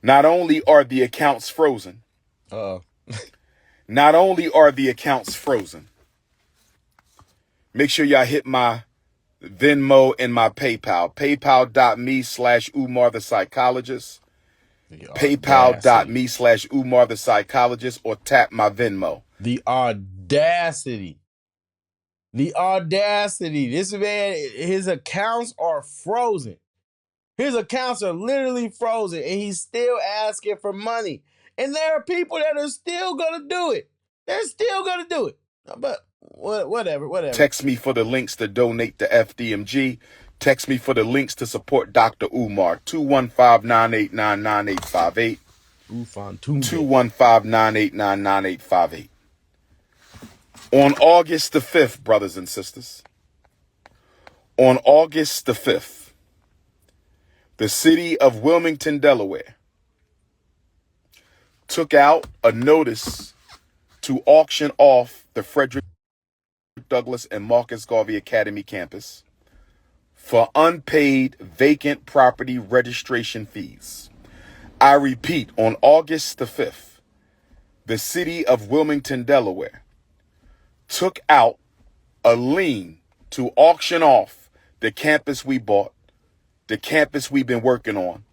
Not only are the accounts frozen, Uh, not only are the accounts frozen, make sure y'all hit my Venmo and my PayPal. PayPal.me/Umar the psychologist. the audacity. PayPal.me/Umar the psychologist, or tap my Venmo. The audacity. The audacity. This man, his accounts are frozen. His accounts are literally frozen, and he's still asking for money. And there are people that are still going to do it. They're still going to do it. But whatever. Text me for the links to donate to FDMG. Text me for the links to support Dr. Umar. 215-989-9858. 215-989-9858. On August the 5th, brothers and sisters, on August the 5th, the city of Wilmington, Delaware, took out a notice to auction off the Frederick Douglass and Marcus Garvey Academy campus for unpaid vacant property registration fees. I repeat, on August the 5th, the city of Wilmington, Delaware, took out a lien to auction off the campus we bought, the campus we've been working on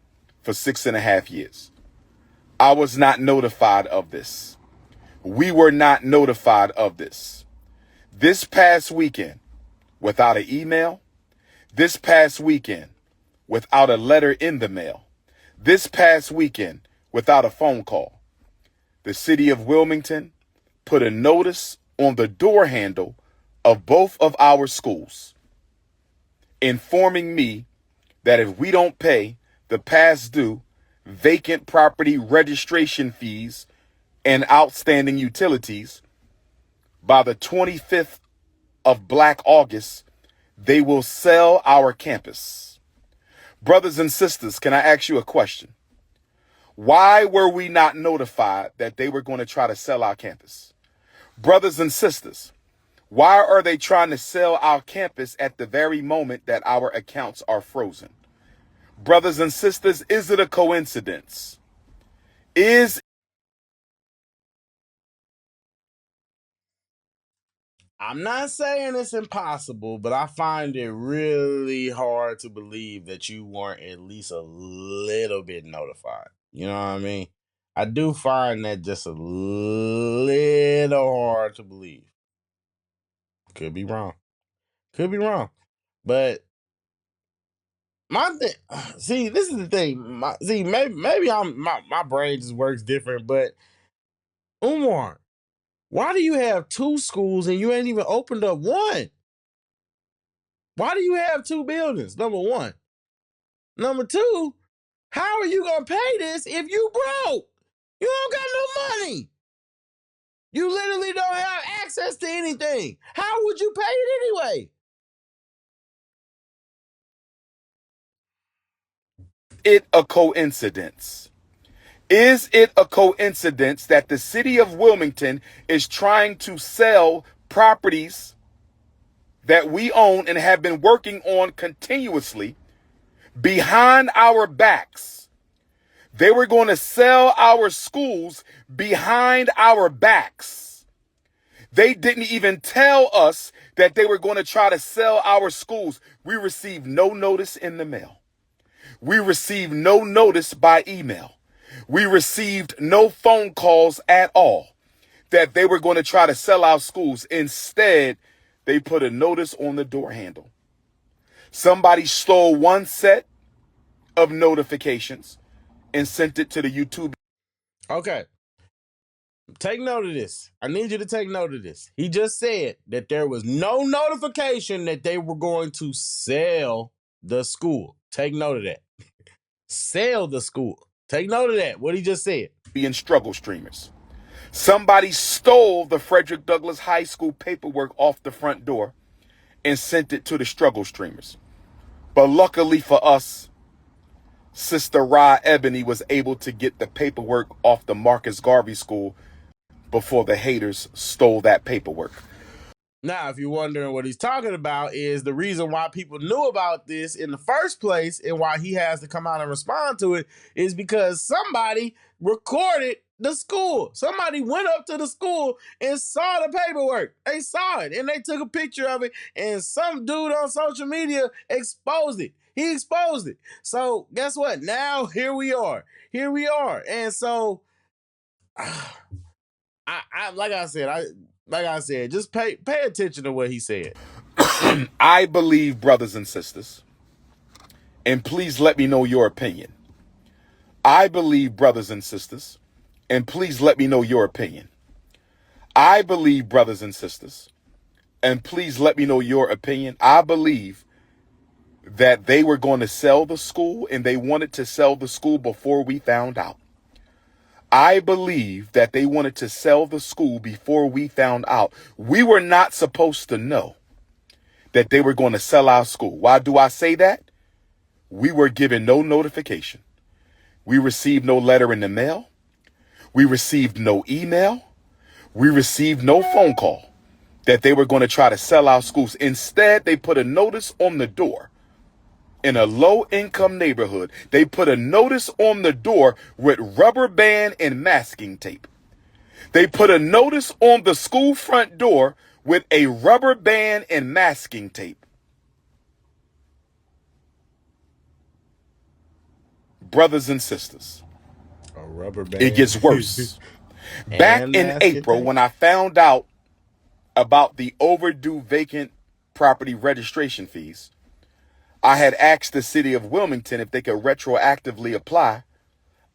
for 6.5 years. I was not notified of this. We were not notified of this. This past weekend, without an email, this past weekend, without a letter in the mail, this past weekend, without a phone call, the city of Wilmington put a notice on the door handle of both of our schools, informing me that if we don't pay the past due vacant property registration fees and outstanding utilities by the 25th of Black August, they will sell our campus. Brothers and sisters, can I ask you a question? Why were we not notified that they were going to try to sell our campus? Brothers and sisters, why are they trying to sell our campus at the very moment that our accounts are frozen? Brothers and sisters, is it a coincidence? I'm not saying it's impossible, but I find it really hard to believe that you weren't at least a little bit notified. You know what I mean? I do find that just a little hard to believe. Could be wrong. Could be wrong. But my thing, see, this is the thing. Maybe my brain just works different, but Umar, why do you have two schools and you ain't even opened up one? Why do you have two buildings? Number one. Number two, how are you gonna pay this if you broke? You don't got no money. You literally don't have access to anything. How would you pay it anyway? It a coincidence? Is it a coincidence that the city of Wilmington is trying to sell properties that we own and have been working on continuously behind our backs? They were going to sell our schools behind our backs. They didn't even tell us that they were going to try to sell our schools. We received no notice in the mail. We received no notice by email. We received no phone calls at all that they were going to try to sell our schools. Instead, they put a notice on the door handle. Somebody stole one set of notifications and sent it to the YouTube. Okay. Take note of this. I need you to take note of this. He just said that there was no notification that they were going to sell the school. Take note of that. Sell the school. Take note of that. What he just said. Being struggle streamers. Somebody stole the Frederick Douglass High School paperwork off the front door and sent it to the struggle streamers. But luckily for us, Sister Ra Ebony was able to get the paperwork off the Marcus Garvey School before the haters stole that paperwork. Now, if you're wondering what he's talking about, is the reason why people knew about this in the first place and why he has to come out and respond to it is because somebody recorded the school. Somebody went up to the school and saw the paperwork. They saw it and they took a picture of it, and some dude on social media exposed it. He exposed it. So guess what? Now here we are. Here we are. And so like I said, just pay attention to what he said. I believe, brothers and sisters, and please let me know your opinion. I believe, brothers and sisters, and please let me know your opinion. I believe, brothers and sisters, and please let me know your opinion. I believe that they were going to sell the school, and they wanted to sell the school before we found out. I believe that they wanted to sell the school before we found out. We were not supposed to know that they were going to sell our school. Why do I say that? We were given no notification. We received no letter in the mail. We received no email. We received no phone call that they were going to try to sell our schools. Instead, they put a notice on the door. In a low-income neighborhood, they put a notice on the door with rubber band and masking tape. They put a notice on the school front door with a rubber band and masking tape. Brothers and sisters, A rubber band. it gets worse. Back in April, when I found out about the overdue vacant property registration fees, I had asked the city of Wilmington if they could retroactively apply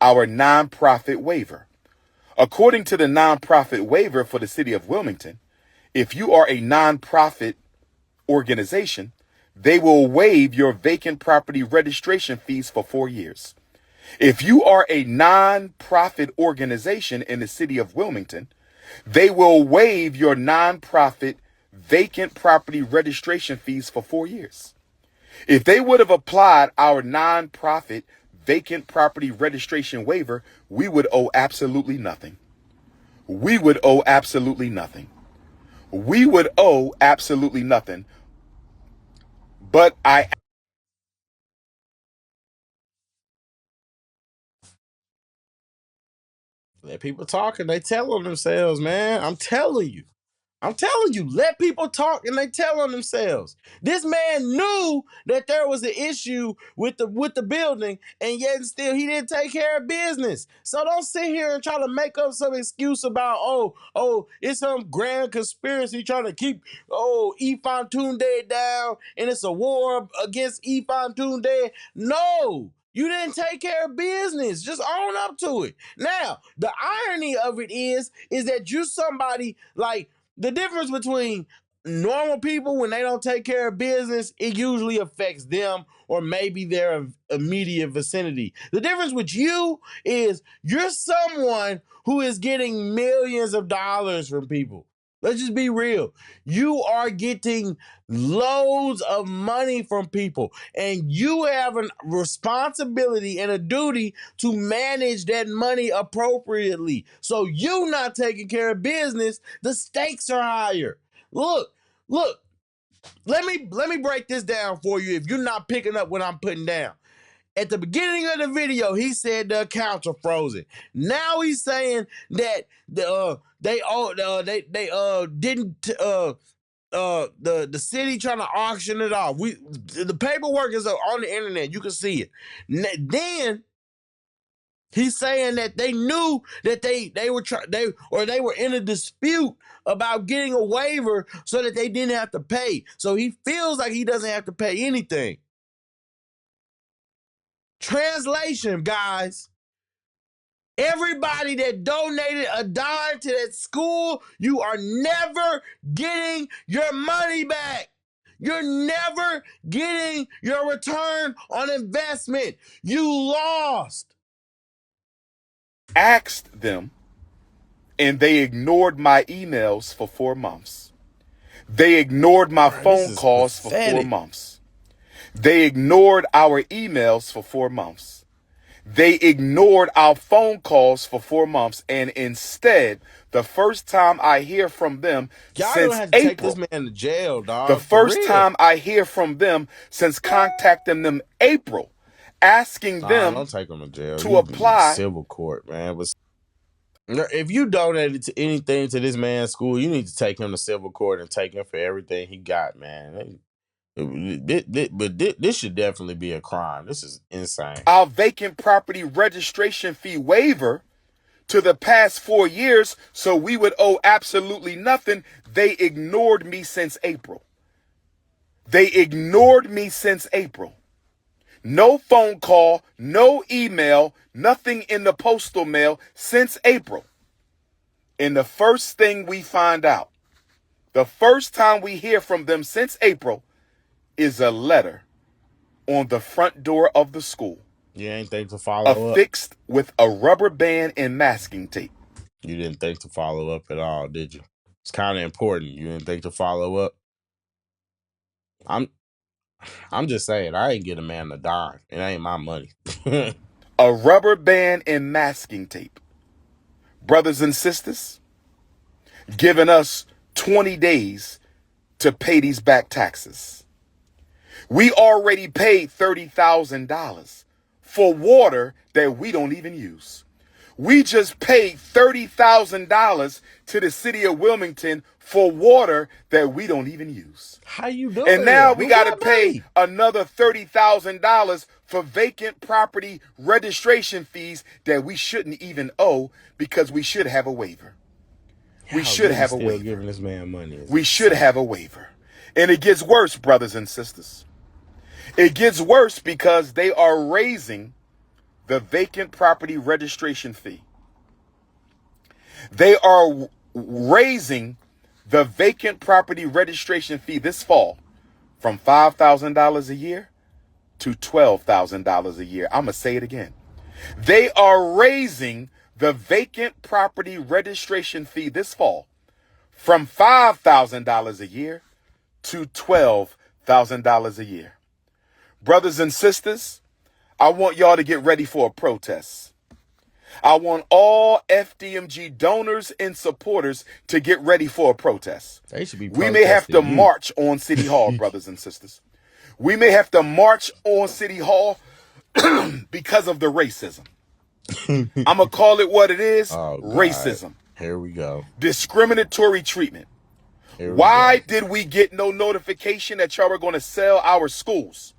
our nonprofit waiver. According to the nonprofit waiver for the city of Wilmington, if you are a nonprofit organization, they will waive your vacant property registration fees for 4 years. If you are a nonprofit organization in the city of Wilmington, they will waive your nonprofit vacant property registration fees for 4 years. If they would have applied our nonprofit vacant property registration waiver, we would owe absolutely nothing. We would owe absolutely nothing. We would owe absolutely nothing. But let people talk and they tell on themselves, man. I'm telling you, let people talk and they tell on themselves. This man knew that there was an issue with the building, and yet still he didn't take care of business. So don't sit here and try to make up some excuse about, it's some grand conspiracy trying to keep, Ecamm down, and it's a war against Ecamm. No. You didn't take care of business. Just own up to it. Now, the irony of it is that you're somebody like, the difference between normal people, when they don't take care of business, it usually affects them or maybe their immediate vicinity. The difference with you is you're someone who is getting millions of dollars from people. Let's just be real. You are getting loads of money from people, and you have a responsibility and a duty to manage that money appropriately. So you not taking care of business, the stakes are higher. Look, let me break this down for you if you're not picking up what I'm putting down. At the beginning of the video, he said the accounts are frozen. Now he's saying that the city trying to auction it off. The paperwork is on the internet. You can see it. Then he's saying that they knew that they were in a dispute about getting a waiver so that they didn't have to pay. So he feels like he doesn't have to pay anything. Translation, guys. Everybody that donated a dime to that school, you are never getting your money back. You're never getting your return on investment. You lost. asked them, and they ignored my emails for 4 months. They ignored my phone calls for 4 months. They ignored our emails for 4 months. They ignored our phone calls for 4 months and instead The first time I hear from them Y'all don't since have to take this April. man to jail, dog. The for first real. time I hear from them since contacting them April, asking them don't take him to jail. to apply. Civil court, man. But if you donated to anything to this man's school, you need to take him to civil court and take him for everything he got, man. But this should definitely be a crime. This is insane. Our vacant property registration fee waiver to the past 4 years, so we would owe absolutely nothing. They ignored me since April. They ignored me since April. No phone call, no email, nothing in the postal mail since April. And the first thing we find out, the first time we hear from them since April, is a letter on the front door of the school. You ain't think to follow up? Affixed with a rubber band and masking tape. You didn't think to follow up at all, did you? It's kind of important. You didn't think to follow up? I'm just saying, I ain't get a man a dime. It ain't my money. A rubber band and masking tape. Brothers and sisters, giving us 20 days to pay these back taxes. We already paid $30,000 for water that we don't even use. We just paid $30,000 to the city of Wilmington for water that we don't even use. How you doing? And now we got to pay another $30,000 for vacant property registration fees that we shouldn't even owe because we should have a waiver. We should have a waiver. Giving this man money. We should have a waiver. And it gets worse, brothers and sisters. It gets worse because they are raising the vacant property registration fee. They are raising the vacant property registration fee this fall from $5,000 a year to $12,000 a year. I'm going to say it again. They are raising the vacant property registration fee this fall from $5,000 a year to $12,000 a year. Brothers and sisters, I want y'all to get ready for a protest. I want all FDMG donors and supporters to get ready for a protest. They should be. We may have to march on City Hall, brothers and sisters. We may have to march on City Hall because of the racism. I'm going to call it what it is, racism. Here we go. Discriminatory treatment. Why did we get no notification that y'all were going to sell our schools?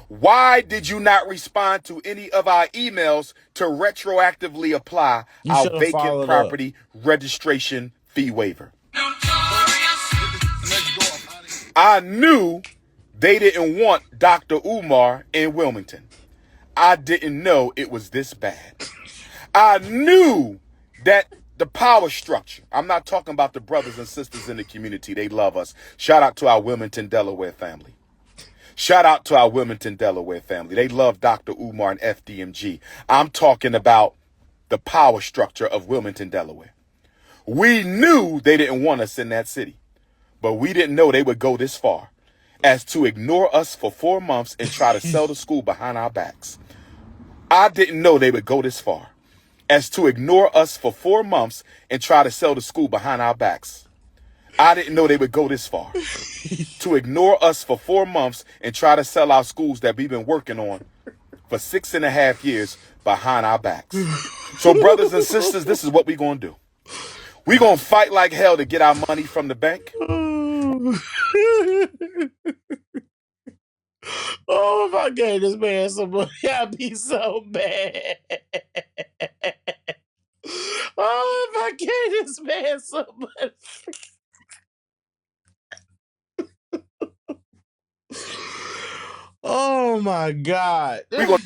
Why did you not respond to any of our emails to retroactively apply our vacant property registration fee waiver? I knew they didn't want Dr. Umar in Wilmington. I didn't know it was this bad. I knew that the power structure, I'm not talking about the brothers and sisters in the community. They love us. Shout out to our Wilmington, Delaware family. Shout out to our Wilmington, Delaware family. They love Dr. Umar and FDMG. I'm talking about the power structure of Wilmington, Delaware. We knew they didn't want us in that city, but we didn't know they would go this far as to ignore us for 4 months and try to sell the school behind our backs. I didn't know they would go this far as to ignore us for 4 months and try to sell the school behind our backs. I didn't know they would go this far to ignore us for 4 months and try to sell our schools that we've been working on for 6.5 years behind our backs. So brothers and sisters, this is what we're going to do. We're going to fight like hell to get our money from the bank. Oh, if I gave this man some money, I'd be so bad. Oh, if I gave this man some money. Oh my God. We're going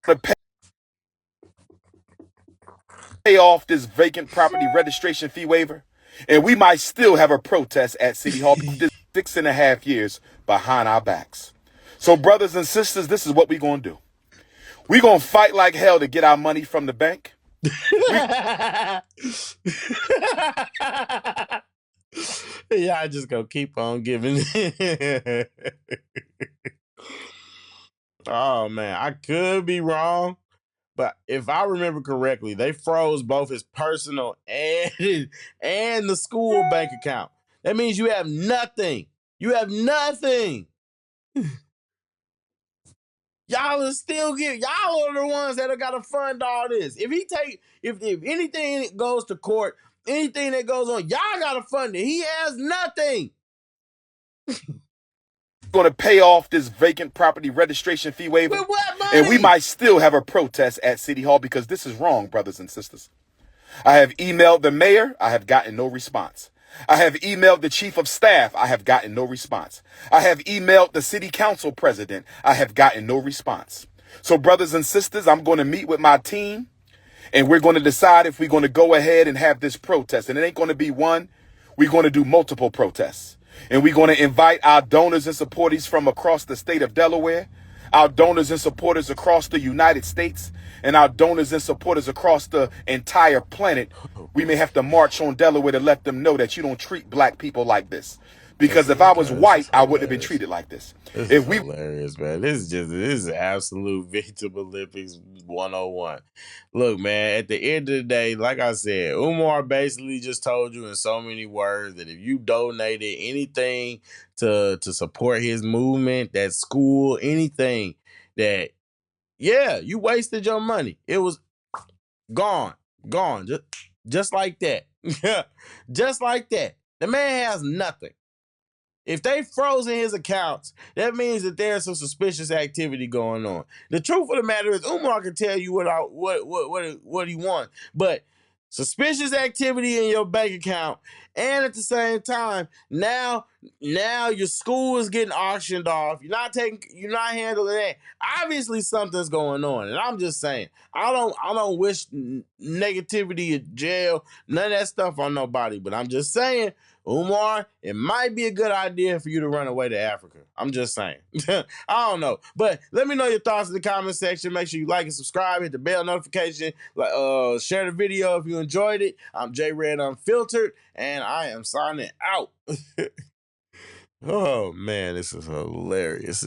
to pay off this vacant property registration fee waiver, and we might still have a protest at City Hall because this 6.5 years behind our backs. So brothers and sisters, this is what we're going to do. We're going to fight like hell to get our money from the bank. Yeah, I just gonna keep on giving. Oh man, I could be wrong, But if I remember correctly, they froze both his personal and the school bank account. That means you have nothing. You have nothing. Y'all are still giving. Y'all are the ones that have got to fund all this. If anything goes to court, anything that goes on, y'all got to fund it. He has nothing. Going to pay off this vacant property registration fee waiver. With what money? And we might still have a protest at City Hall because this is wrong, brothers and sisters. I have emailed the mayor. I have gotten no response. I have emailed the chief of staff. I have gotten no response. I have emailed the city council president. I have gotten no response. So, brothers and sisters, I'm going to meet with my team and we're going to decide if we're going to go ahead and have this protest. And it ain't going to be one. We're going to do multiple protests. And we're going to invite our donors and supporters from across the state of Delaware, our donors and supporters across the United States, and our donors and supporters across the entire planet. We may have to march on Delaware to let them know that you don't treat black people like this. Because if I was white, I wouldn't have been treated like this. This is hilarious, man. This is absolute Victim Olympics 101. Look, man, at the end of the day, like I said, Umar basically just told you in so many words that if you donated anything to support his movement, that school, anything, that, yeah, you wasted your money. It was gone, just like that. Just like that. The man has nothing. If they frozen his accounts, that means that there's some suspicious activity going on. The truth of the matter is, Umar can tell you what he wants, but suspicious activity in your bank account, and at the same time, now your school is getting auctioned off. You're not handling that. Obviously, something's going on, and I'm just saying, I don't wish negativity in jail, none of that stuff on nobody, but I'm just saying, Umar, it might be a good idea for you to run away to Africa. I'm just saying. I don't know. But let me know your thoughts in the comment section. Make sure you like and subscribe, hit the bell notification, share the video if you enjoyed it. I'm JayyReddUnfiltered, and I am signing out. Oh, man, this is hilarious.